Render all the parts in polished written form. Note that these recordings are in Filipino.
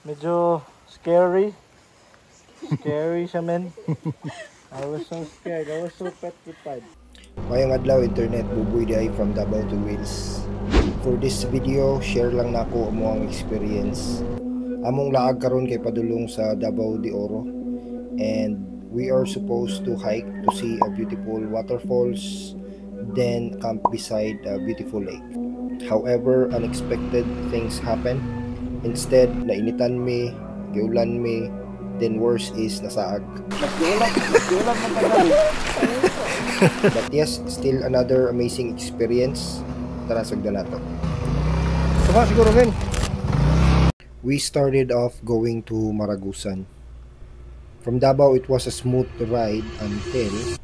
Medyo scary. Scary siya, men. I was so scared. I was so petrified. Mayong adlaw internet, Buboy Day from Davao to Wales. For this video, share lang nako amo ang experience. Among laag karon kay padulong sa Davao de Oro, and we are supposed to hike to see a beautiful waterfalls, then camp beside a beautiful lake. However, unexpected things happen. Instead, nainitan mi, giulan mi, then worse is nasaag. But yes, still another amazing experience. Tara, sagdan nato. Sama siguro men. We started off going to Maragusan. From Davao, it was a smooth ride until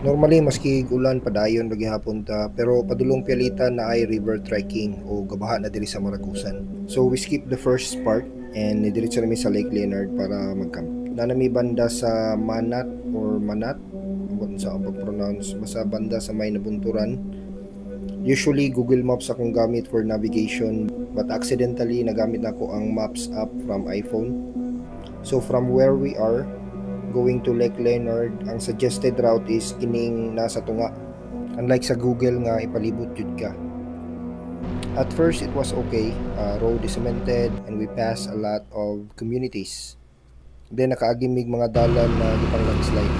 normally maski ulan padayon lagi hapon ta, pero padulong pialitan na ay river trekking o gabaha na diri sa Maragusan. So we skipped the first part and diretso na mi sa Lake Leonard para mag-camp. Nanami banda sa Manat or Manat, kung sa ang pag-pronounce, basta banda sa may nabunturan. Usually Google Maps akong gamit for navigation, but accidentally nagamit nako ang Maps app from iPhone. So from where we are going to Lake Leonard, ang suggested route is kining nasa tunga. Unlike sa Google nga ipalibot jud ka. At first it was okay, road is cemented and we passed a lot of communities. Then nakaagimig mga dalan na gipang landslide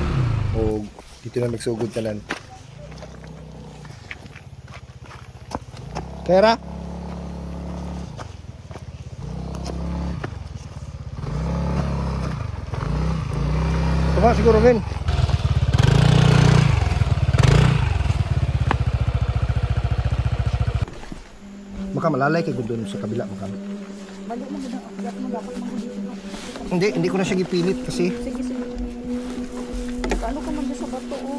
o dito na nagsugod tanan. Kera? Tama siguro men. Baka malalay kay gudon sa kabila mo kami. Balik mo gud ang mo dapat magudito. Hindi ko na siya gipilit kasi. Sige sige. Paano ka man sa bato o?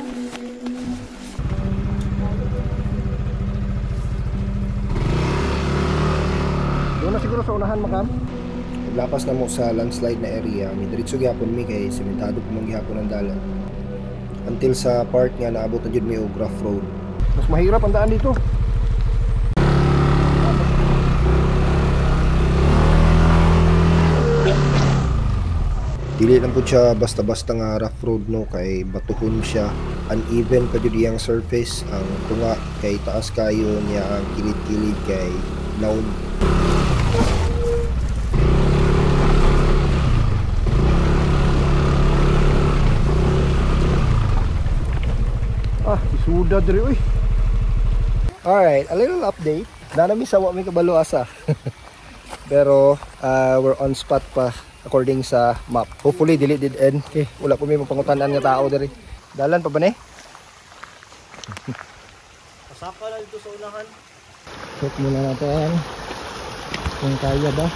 Doon na siguro sa unahan makam. Paglapas na mo sa landslide na area, may diretso gyapon mi kay sementado pumang gyapon ang dalan. Until sa part nga naabot na jud mi og rough road. Mas mahirap ang daan dito. Dili lang po siya basta-basta nga rough road no, kay batuhon siya, uneven pa jud iyang surface, ang tunga kay taas kayo niya, ang kilid-kilid kay laon. Isuda diri oy. Alright, a little update. Nanami sawa mi kabalo asa. Pero we're on spot pa according sa map. Hopefully dili dead end. Okay, wala po may mapangutanan nga tao diri. Dalan pa ba ni? Pasaka lang dito sa unahan. Check muna natin kung kaya ba.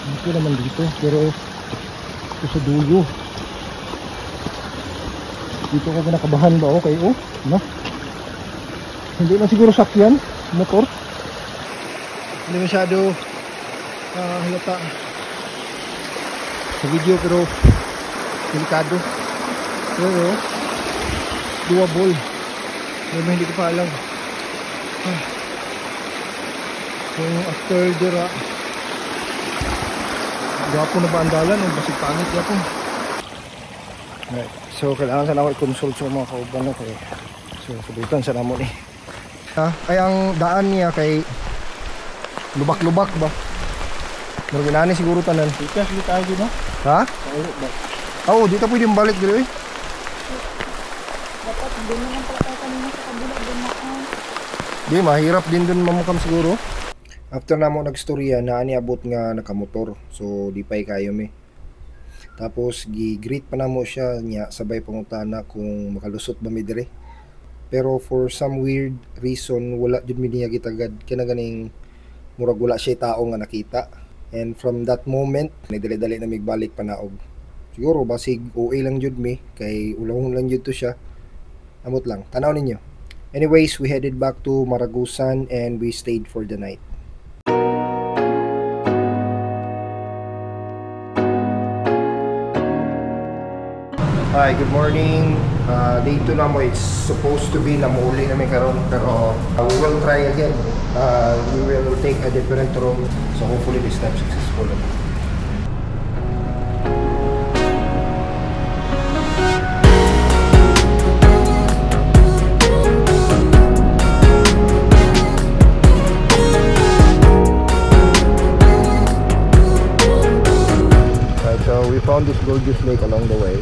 Hindi naman dito, pero ito sa dulo. Dito ko nakabahan ba? Okay, oh, no? Hindi na siguro sakyan, motor. Hindi masyado halata sa video, pero delikado. Pero doable. Pero hindi ko pa alam. So after dira, gapo na ba ang dalan o basig pangit gapo. Right. So kailangan sa naman i-consult sa mga kauban no, kay so sabitan sa namo ni. Ay ang daan niya kay lubak-lubak ba? Pero ginani siguro tanan. Ikas dito tayo no? Ha? Oo, dito pwede balik dito eh. Dapat doon naman pala kanina sa kabila doon na. Di mahirap din doon mamukam siguro. After na mo nagstorya na aniabot nga nakamotor. So di pay kayo mi. Tapos gi-greet pa na mo siya niya sabay pangutana kung makalusot ba mi dire. Pero for some weird reason wala jud mi niya gitagad kinaganing murag wala siya tao nga nakita. And from that moment nagdali-dali na migbalik panaog. Siguro basig OA lang jud mi kay ulong lang jud to siya. Amot lang. Tanaw ninyo. Anyways, we headed back to Maragusan and we stayed for the night. Hi, good morning. Day 2 na mo. It's supposed to be na mauli namin karon pero we will try again. We will take a different room. So hopefully this time successful. So we found this gorgeous lake along the way.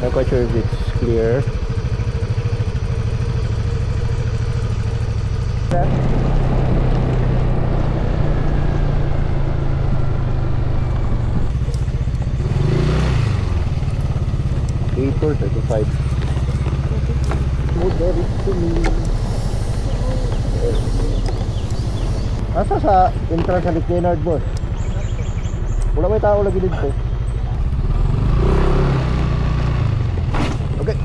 Not quite sure if it's clear. $8 or $35. Asa sa entrance sa Lake Leonard, boss? Wala may tao lagi dito. Okay.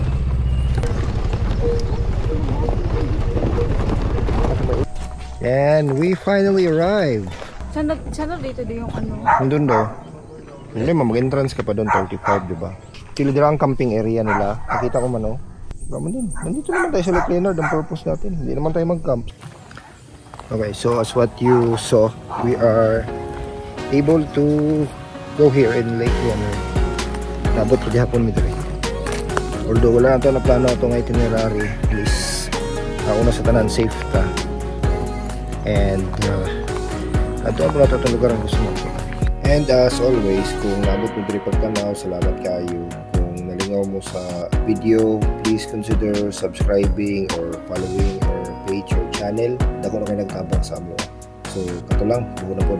And we finally arrived. Sana dito din yung ano. Nandun daw. Hindi, mag-entrance ka pa doon, 35, di ba? Sila dira ang camping area nila. Nakita ko man, oh. Naman din. Nandito naman tayo sa Lake Leonard. Ang purpose natin. Hindi naman tayo mag-camp. Okay, so as what you saw, we are able to go here in Lake Leonard. Nabot pa dihapon mi diri. Although wala na ito na plano itong itinerary, please una sa tanan safe ta and ato ang mga itong lugar ang gusto natin. And as always, kung nabot mo diri pagtanaw, salamat kayo. Kung nalingaw mo sa video, please consider subscribing or following our page or channel. Dako na kayo nagtabang sa amo. So kato lang, buo na po.